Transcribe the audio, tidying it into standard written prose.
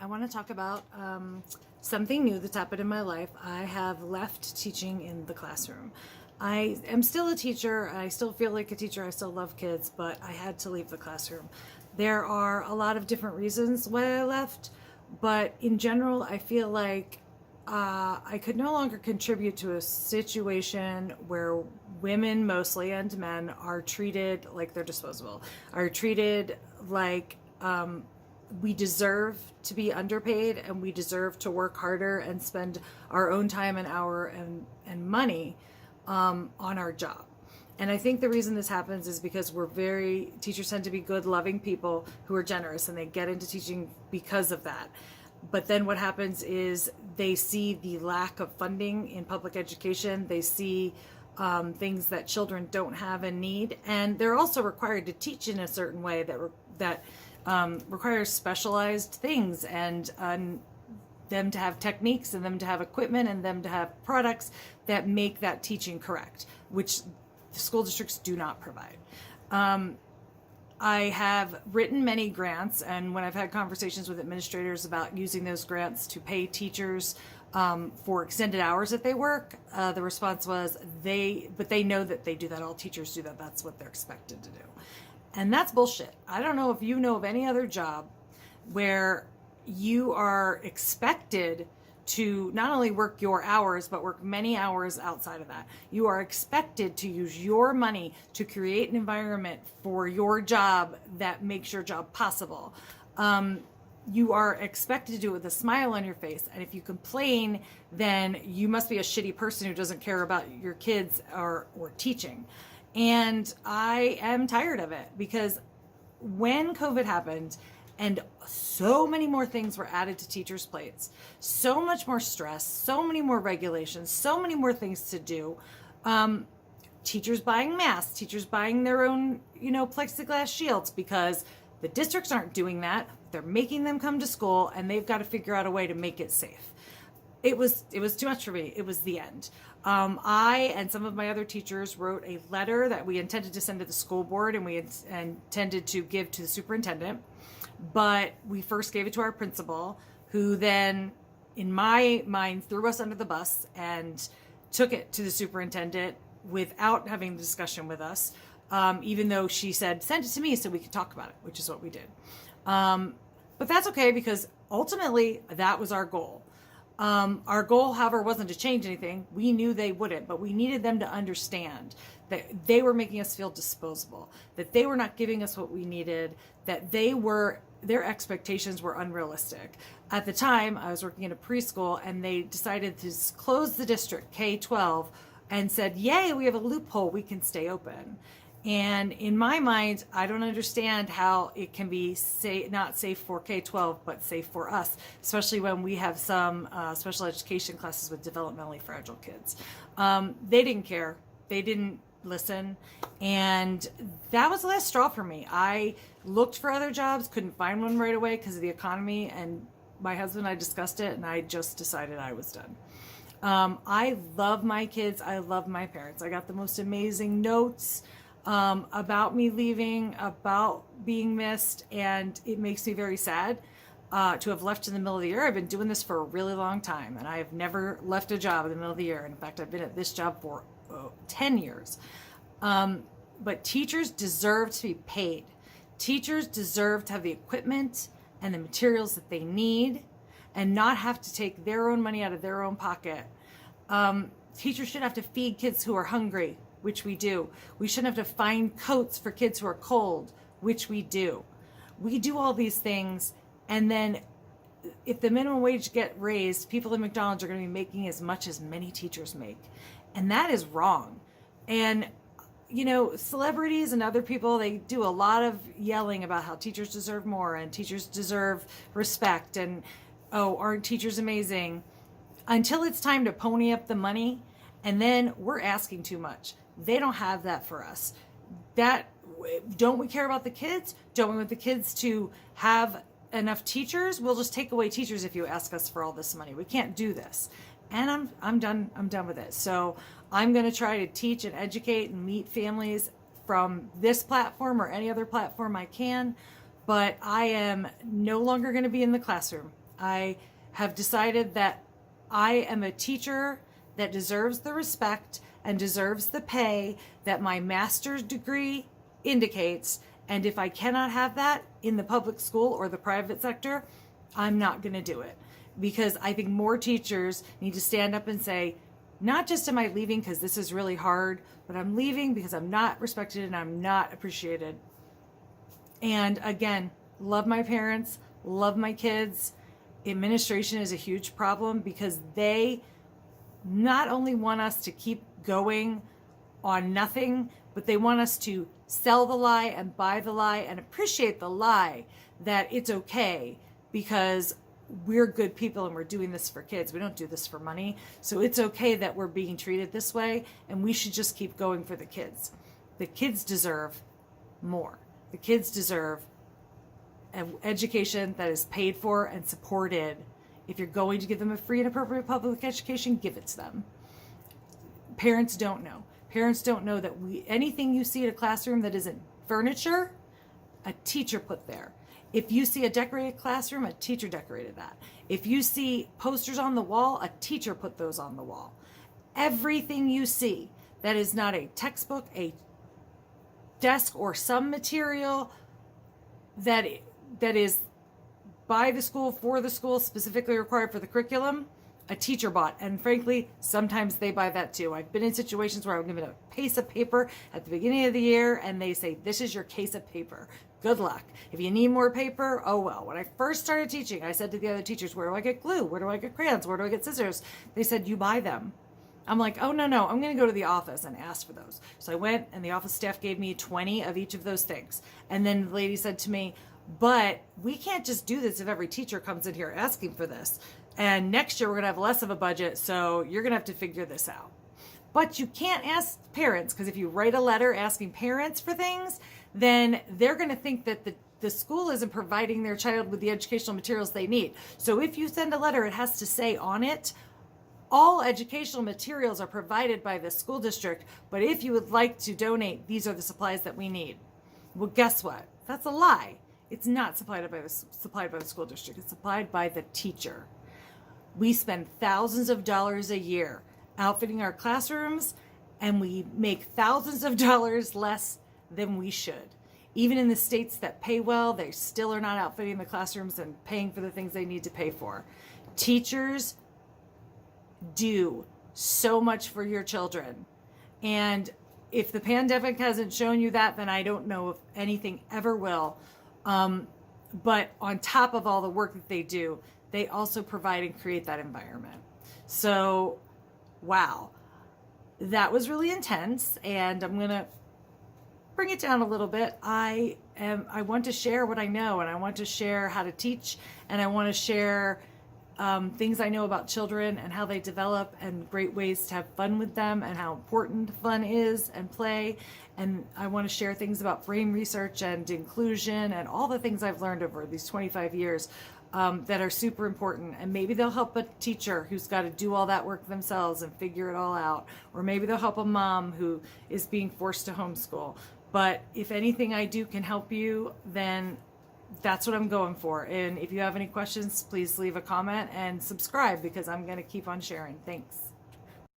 I want to talk about something new that's happened in my life. I have left teaching in the classroom. I am still a teacher. I still feel like a teacher. I still love kids, but I had to leave the classroom. There are a lot of different reasons why I left, but in general, I feel like I could no longer contribute to a situation where women mostly and men are treated like they're disposable, are treated like we deserve to be underpaid and we deserve to work harder and spend our own time and hour and money on our job. And I think the reason this happens is because teachers tend to be good, loving people who are generous, and they get into teaching because of that. But then what happens is they see the lack of funding in public education. They see things that children don't have and need, and they're also required to teach in a certain way that requires specialized things and them to have techniques and them to have equipment and them to have products that make that teaching correct, which the school districts do not provide. I have written many grants, and when I've had conversations with administrators about using those grants to pay teachers for extended hours that they work, the response was they know that they do that. All teachers do that. That's what they're expected to do. And that's bullshit. I don't know if you know of any other job where you are expected to not only work your hours, but work many hours outside of that. You are expected to use your money to create an environment for your job that makes your job possible. You are expected to do it with a smile on your face. And if you complain, then you must be a shitty person who doesn't care about your kids or teaching. And I am tired of it, because when COVID happened and so many more things were added to teachers' plates, so much more stress, so many more regulations, so many more things to do, teachers buying masks, teachers buying their own, plexiglass shields, because the districts aren't doing that. They're making them come to school, and they've got to figure out a way to make it safe. It was too much for me. It was the end. I and some of my other teachers wrote a letter that we intended to send to the school board, and we intended to give to the superintendent. But we first gave it to our principal, who then, in my mind, threw us under the bus and took it to the superintendent without having a discussion with us, even though she said, send it to me so we could talk about it, which is what we did. But that's okay, because ultimately that was our goal. Our goal, however, wasn't to change anything. We knew they wouldn't, but we needed them to understand that they were making us feel disposable, that they were not giving us what we needed, that their expectations were unrealistic. At the time, I was working in a preschool, and they decided to close the district, K-12, and said, yay, we have a loophole, we can stay open. And in my mind, I don't understand how it can be not safe for K-12, but safe for us, especially when we have some special education classes with developmentally fragile kids. They didn't care. They didn't listen. And that was the last straw for me. I looked for other jobs, couldn't find one right away because of the economy. And my husband and I discussed it, and I just decided I was done. I love my kids. I love my parents. I got the most amazing notes about me leaving, about being missed, and it makes me very sad to have left in the middle of the year. I've been doing this for a really long time, and I have never left a job in the middle of the year. And in fact, I've been at this job for 10 years. But teachers deserve to be paid. Teachers deserve to have the equipment and the materials that they need and not have to take their own money out of their own pocket. Teachers shouldn't have to feed kids who are hungry, which we do. We shouldn't have to find coats for kids who are cold, which we do. We do all these things, and then if the minimum wage get raised, people at McDonald's are going to be making as much as many teachers make. And that is wrong. And, celebrities and other people, they do a lot of yelling about how teachers deserve more and teachers deserve respect and, oh, aren't teachers amazing? Until it's time to pony up the money, and then we're asking too much. They don't have that for us. Don't we care about the kids? Don't we want the kids to have enough teachers? We'll just take away teachers if you ask us for all this money. We can't do this. And I'm done with it. So I'm going to try to teach and educate and meet families from this platform or any other platform I can. But I am no longer going to be in the classroom. I have decided that I am a teacher that deserves the respect and deserves the pay that my master's degree indicates. And if I cannot have that in the public school or the private sector, I'm not going to do it. Because I think more teachers need to stand up and say, not just am I leaving because this is really hard, but I'm leaving because I'm not respected and I'm not appreciated. And again, love my parents, love my kids. Administration is a huge problem because they not only want us to keep going on nothing, but they want us to sell the lie and buy the lie and appreciate the lie that it's okay because we're good people and we're doing this for kids. We don't do this for money. So it's okay that we're being treated this way, and we should just keep going for the kids. The kids deserve more. The kids deserve an education that is paid for and supported. If you're going to give them a free and appropriate public education, give it to them. Parents don't know. Parents don't know that anything you see in a classroom that isn't furniture, a teacher put there. If you see a decorated classroom, a teacher decorated that. If you see posters on the wall, a teacher put those on the wall. Everything you see that is not a textbook, a desk, or some material that is by the school, for the school, specifically required for the curriculum, a teacher bought. And frankly, sometimes they buy that too. I've been in situations where I'm given a piece of paper at the beginning of the year and they say, this is your case of paper. Good luck. If you need more paper, oh well. When I first started teaching, I said to the other teachers, where do I get glue? Where do I get crayons? Where do I get scissors? They said, you buy them. I'm like, oh, no, I'm going to go to the office and ask for those. So I went and the office staff gave me 20 of each of those things. And then the lady said to me, but we can't just do this if every teacher comes in here asking for this. And next year we're going to have less of a budget, so you're going to have to figure this out. But you can't ask parents, because if you write a letter asking parents for things, then they're going to think that the school isn't providing their child with the educational materials they need. So if you send a letter, it has to say on it, all educational materials are provided by the school district, but if you would like to donate, these are the supplies that we need. Well, guess what? That's a lie. It's not supplied by the school district. It's supplied by the teacher. We spend thousands of dollars a year outfitting our classrooms, and we make thousands of dollars less than we should. Even in the states that pay well, they still are not outfitting the classrooms and paying for the things they need to pay for. Teachers do so much for your children. And if the pandemic hasn't shown you that, then I don't know if anything ever will. But on top of all the work that they do, they also provide and create that environment. So, wow, that was really intense, and I'm going to bring it down a little bit. I want to share what I know, and I want to share how to teach, and I want to share things I know about children and how they develop, and great ways to have fun with them, and how important fun is and play. And I want to share things about brain research and inclusion and all the things I've learned over these 25 years that are super important. And maybe they'll help a teacher who's got to do all that work themselves and figure it all out. Or maybe they'll help a mom who is being forced to homeschool. But if anything I do can help you, then that's what I'm going for. And if you have any questions, please leave a comment and subscribe, because I'm going to keep on sharing. Thanks.